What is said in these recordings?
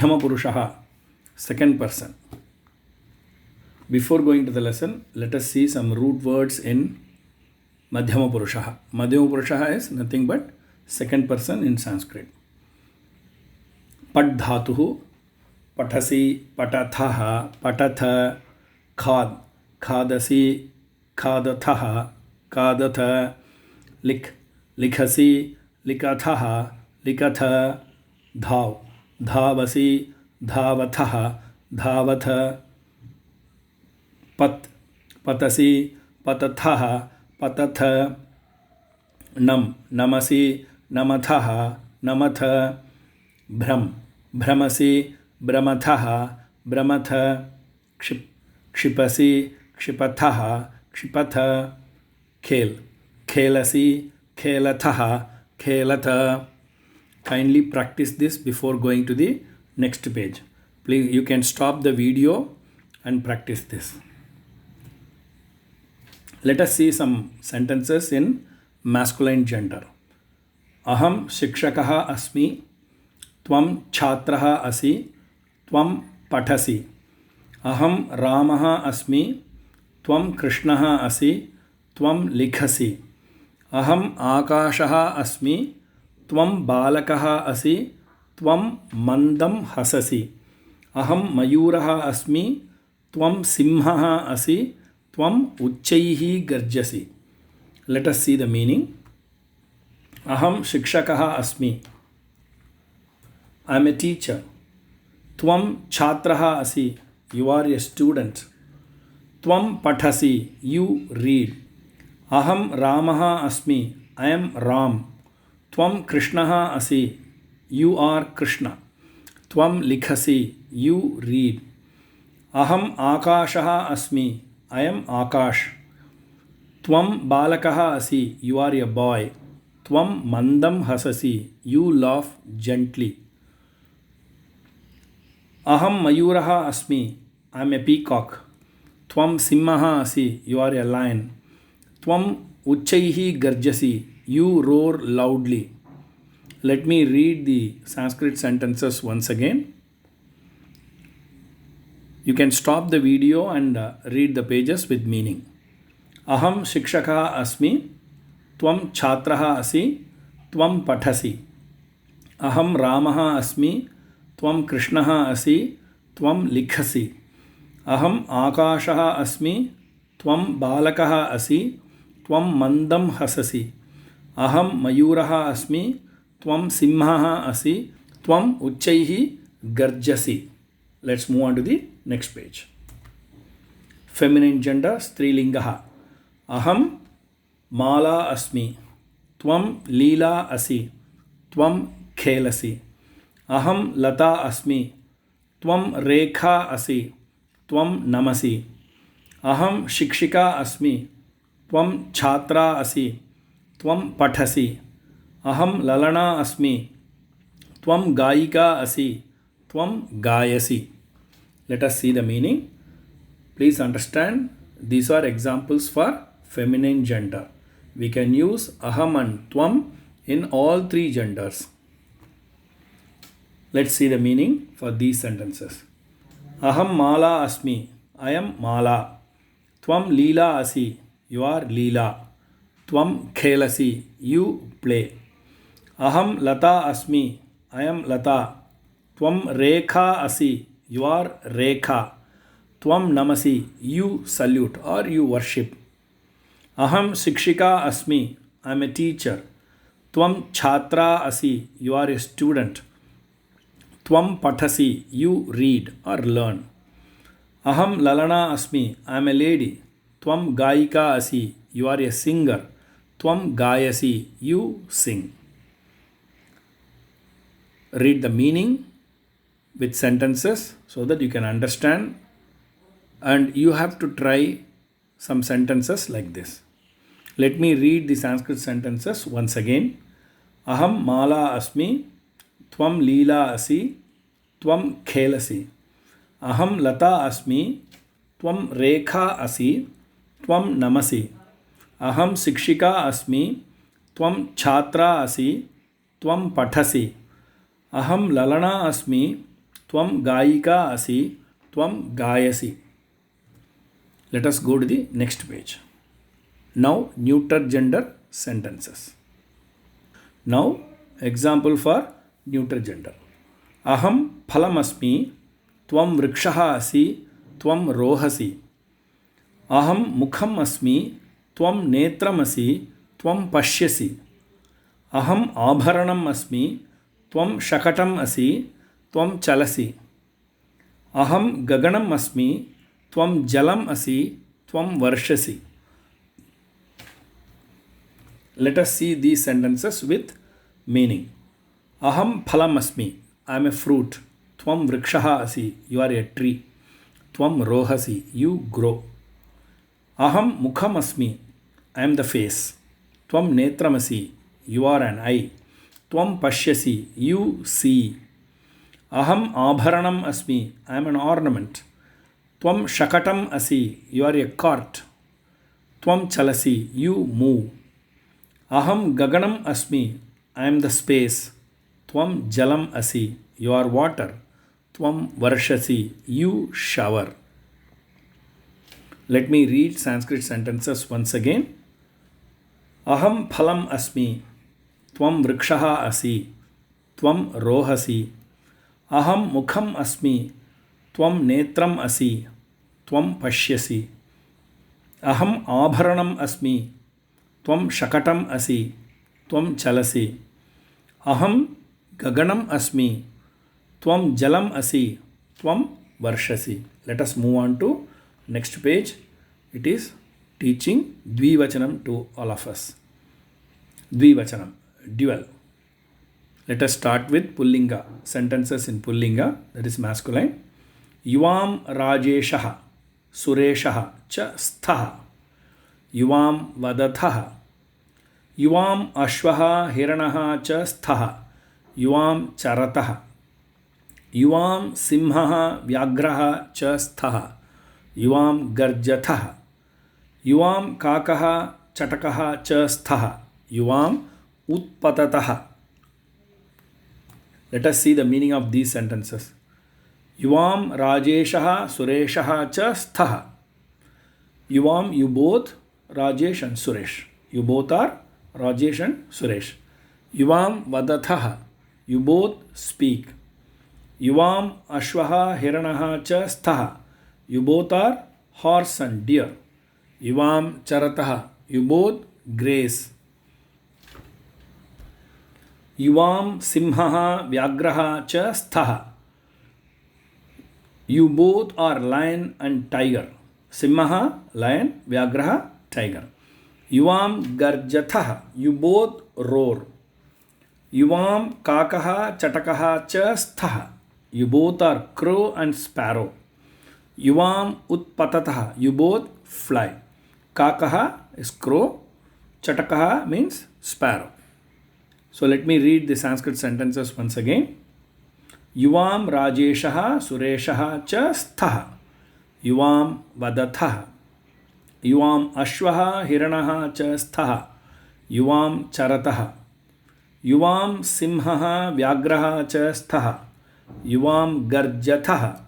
Madhyama Purushaha, second person. Before going to the lesson, let us see some root words in Madhyama Purushaha. Madhyama Purushaha is nothing but second person in Sanskrit. Pat dhatuhu, patasi, patathaha, patatha, khad, khadasi, khadathaha, kadatha, lik, likhasi, likathaha, likatha, dhav, dhavasi, dhavathaha, dhavatha, pat, patasi, patathaha, patatha, nam, namasi, namathaha, namatha, भ्रम भ्रमसि भ्रमथः भ्रमथ क्षिपसि क्षिपथः क्षिपथ खेल खेलसि खेलथः खेलथ. Kindly practice this before going to the next page. Please, you can stop the video and practice this. Let us see some sentences in masculine gender. Aham shikshakah asmi, त्वं छात्रः असि, त्वं पठसि. अहं रामः अस्मि, त्वं कृष्णः असि, त्वं लिखसि. अहम् आकाशः अस्मि, त्वं बालकः असि, त्वं मन्दं हससि. अहं मयूरः अस्मि, त्वं सिंहः असि, त्वं उच्चैः गर्जसि. Let us see the meaning. अहं शिक्षकः अस्मि, I am a teacher. Tvam chhatraha asi, you are a student. Tvam pathasi, you read. Aham Ramaha asmi, I am Ram. Tvam Krishnaha asi, you are Krishna. Tvam likhasi, you read. Aham Akashaha asmi, I am Akash. Tvam Balakaha asi, you are a boy. Tvam Mandam hasasi, you laugh gently. Aham Mayuraha asmi, I am a peacock. Tvam Simmaha asi, you are a lion. Tvam Uchchaihi garjasi, you roar loudly. Let me read the Sanskrit sentences once again. You can stop the video and read the pages with meaning. Aham Shikshakaha asmi, Tvam Chhatraha asi, Tvam Pathasi. Aham Ramaha asmi, त्वं कृष्णः असि, त्वं लिखसि. अहम् आकाशः अस्मि, त्वं बालकः असि, त्वं मन्दं हससि. अहं मयूरः अस्मि, त्वं सिंहः असि, त्वं उच्चैः गर्जसि. Let's move on to the next page. Feminine gender, स्त्रीलिङ्गः. अहं माला अस्मि, त्वं लीला असि, त्वं खेलसि. अहं लता अस्मि, त्वं रेखा असि, त्वं नमसि. अहं शिक्षिका अस्मि, त्वं छात्रा असि, त्वं पठसि. अहं ललना अस्मि, त्वं गायिका असि, त्वं गायसि. Let us see the meaning. Please understand, these are examples for feminine gender. We can use aham and tvam in all three genders. Let's see the meaning for these sentences. Aham Mala asmi, I am Mala. Tvam Leela asi, you are Leela. Tvam Khelasi, you play. Aham Lata asmi, I am Lata. Tvam Rekha asi, you are Rekha. Tvam Namasi, you salute or you worship. Aham Shikshika asmi, I am a teacher. Tvam Chhatra asi, you are a student. Tvam pathasi, you read or learn. Aham lalana asmi, I am a lady. Tvam gayika asi, you are a singer. Tvam gayasi, you sing. Read the meaning with sentences so that you can understand, and you have to try some sentences like this. Let me read the Sanskrit sentences once again. Aham mala asmi, त्वं लीला असि, त्वं खेलसि. अहं लता अस्मि, त्वं रेखा असि, त्वं नमसि. अहं शिक्षिका अस्मि, त्वं छात्रा असि, त्वं पठसि. अहं ललना अस्मि, त्वं गायिका असि, त्वं गायसि. Let us go to the next page. Now neuter gender sentences. Now example for neuter gender. Aham phalam asmi, tvam vrikshah asi, tvam rohasi. Aham mukham asmi, tvam netram asi, tvam pashyasi. Aham abharanam asmi, tvam shakatam asi, tvam chalasi. Aham gaganam asmi, tvam jalam asi, tvam varshasi. Let us see these sentences with meaning. Aham phalam asmi, I am a fruit. Tvam vrikshah asi, you are a tree. Tvam rohasi, you grow. Aham mukham asmi, I am the face. Tvam netram asi, you are an eye. Tvam pashyasi, you see. Aham abharanam asmi, I am an ornament. Tvam shakatam asi, you are a cart. Tvam chalasi, you move. Aham gaganam asmi, I am the space. Tvam jalam asi, you are water. Tvam varshasi, you shower. Let me read Sanskrit sentences once again. Aham phalam asmi, tvam vrikshah asi, tvam rohasi. Aham mukham asmi, tvam netram asi, tvam pashyasi. Aham abharanam asmi, tvam shakatam asi, tvam chalasi. Aham gaganam asmi, tvam jalam asi, tvam varshasi. Let us move on to next page. It is teaching dvivachanam to all of us. Dvivachanam, dual. Let us start with pullinga, sentences in pullinga, that is masculine. Yuvam rajeshah sureshah cha sthaha. Yuvam vadathaha. Yuvam ashvaha hiranaha cha sthaha. Yuvam charataha. Yuvam simhaha vyagraha cha sthaha. Yuvam garjathaha. Yuvam kakaha chatakaha cha sthaha. Yuvam utpatataha. Let us see the meaning of these sentences. Yuvam rajeshah sureshah cha sthaha. Yuvam, you both, Rajesh and Suresh. You both are Rajesh and Suresh. Yuvam vadathaha, you both speak. Yuvam ashvaha hiranaha cha sthaha, you both are horse and deer. Yuvam charataha, you both graze. Yuvam simhaha vyagraha cha sthaha, you both are lion and tiger. Simhaha, lion, vyagraha, tiger. Yuvam garjathaha, you both roar. Yuvam kakaha chatakaha cha sthaha, you both are crow and sparrow. Yuvam utpatataha, you both fly. Kakaha is crow, chatakaha means sparrow. So let me read the Sanskrit sentences once again. Yuvam rajeshah sureshah cha sthaha. Yuvam vadathaha. Yuvam ashvaha hiranaha cha sthaha. Yuvam charataha. Yuvam simhaha vyagraha cha sthaha. Yuvam garjathaha.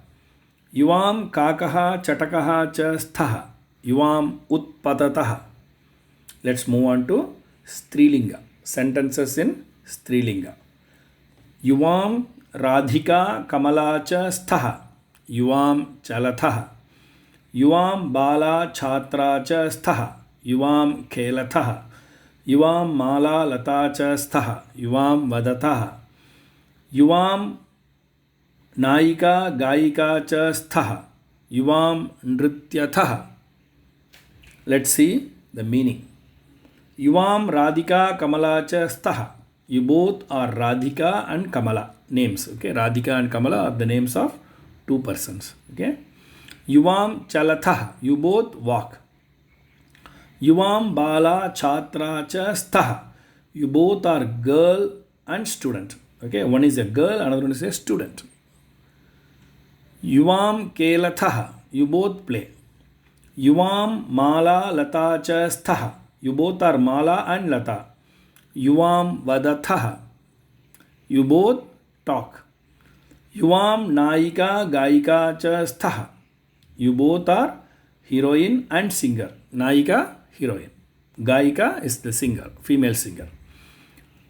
Yuvam kakaha chatakaha cha sthaha. Yuvam utpatataha. Let's move on to Strilinga. Sentences in Strilinga. Yuvam radhika kamala cha sthaha. Yuvam chalathaha. Yuvam bala chhatra cha sthaha. Yuvam kelathaha. Yuvam mala lata cha sthaha. Yuvam vadathaha. Yuvam nayika gayika cha sthaha. Yuvam nrityathaha. Let's see the meaning. Yuvam radhika kamala cha sthaha. You both are Radhika and Kamala names. Okay, Radhika and Kamala are the names of two persons. Okay. Yuvam chalathaha, you both walk. Yuvam bala chhatra cha sthaha, you both are girl and student. Okay, one is a girl, another one is a student. Yuvam kelathaha, you both play. Yuvam mala lata cha sthaha, you both are Mala and Lata. Yuvam vadathaha, you both talk. Yuvam Naika Gaika cha stha. You both are heroine and singer. Naika, heroine. Gaika is the singer, female singer.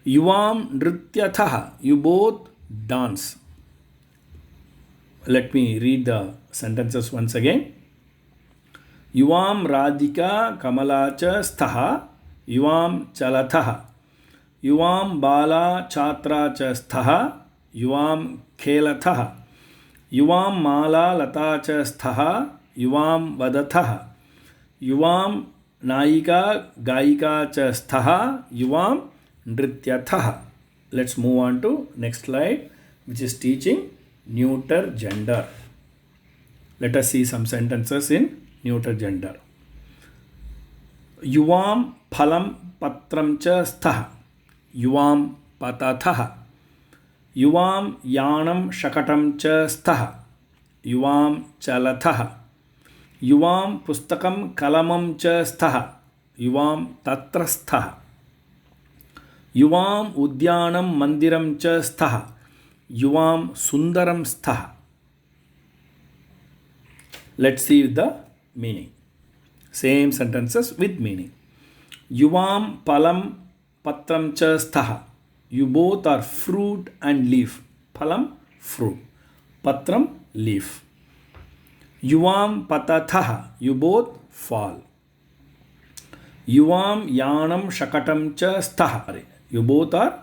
Yuvam Nrityatha. You both dance. Let me read the sentences once again. Yuvam Radhika Kamalacha stha. Yuvam Chalatha. Yuvam Bala Chatra cha stha. Yuvam Khelatha. Yuvam Mala Lata cha stha. Yuvam Vadatha. Yuvam Naika Gaika cha stha. Yuvam Nrityatha. Let's move on to next slide, which is teaching neuter gender. Let us see some sentences in neuter gender. Yuvam Phalam Patram cha stha. Yuvam Patatha. Yuvam Yanam Shakatam cha stha. Yuvam Chalatha. Yuvam Pustakam Kalamam cha stha. Yuvam Tatrastha. Yuvam Udyanam Mandiram cha stha. Yuvam Sundaram stha. Let's see the meaning. Same sentences with meaning. Yuvam Palam Patram cha stha. You both are fruit and leaf. Phalam, fruit. Patram, leaf. Yuvam Patatha. You both fall. Yuvam Yanam Shakatam cha stha. You both are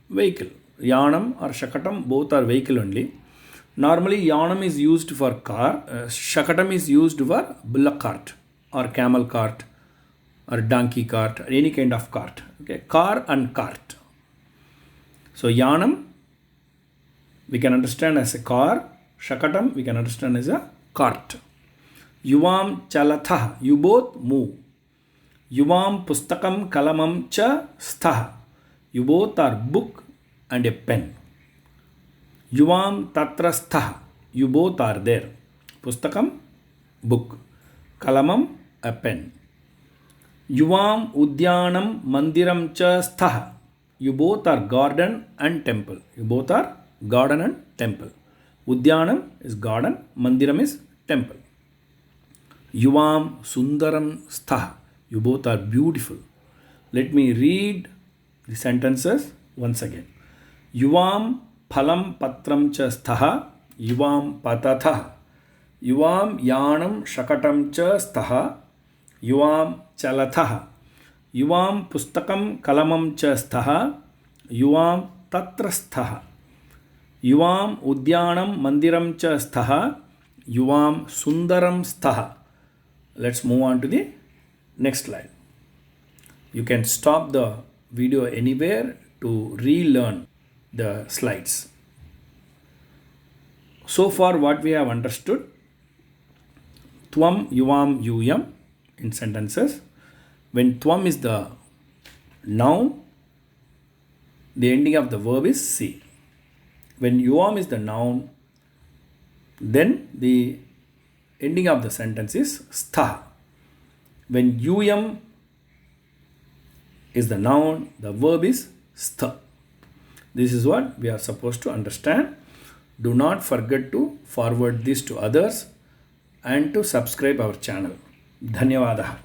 vehicle. Yanam or Shakatam, both are vehicle only. Normally, Yanam is used for car. Shakatam is used for bullock cart or camel cart or donkey cart or any kind of cart. Okay, car and cart. So Yanam we can understand as a car. Shakatam we can understand as a cart. Yuvam Chalatha. You both move. Yuvam Pustakam Kalamam cha stha. You both are book and a pen. Yuvam Tatrastha. You both are there. Pustakam, book. Kalamam, a pen. Yuvam Udyanam Mandiram cha stha. You both are garden and temple. You both are garden and temple. Udyanam is garden. Mandiram is temple. Yuvam Sundaram stha. You both are beautiful. Let me read the sentences once again. Yuvam Phalam Patram cha stha. Yuvam Patatha. Yuvam Yanam Shakatam cha stha. Yuvam Chalatha. Yuvam Pustakam Kalamam cha stha. Yuvam Tatrastha. Yuvam Udyanam Mandiram cha stha. Yuvam Sundaram stha. Let's move on to the next slide. You can stop the video anywhere to relearn the slides. So far what we have understood, Tvam, Yuvam, Yuyam in sentences. When Tvam is the noun, the ending of the verb is si. When Yuvam is the noun, then the ending of the sentence is stha. When Yuyam is the noun, the verb is stha. This is what we are supposed to understand. Do not forget to forward this to others and to subscribe our channel. Dhanyavadaha.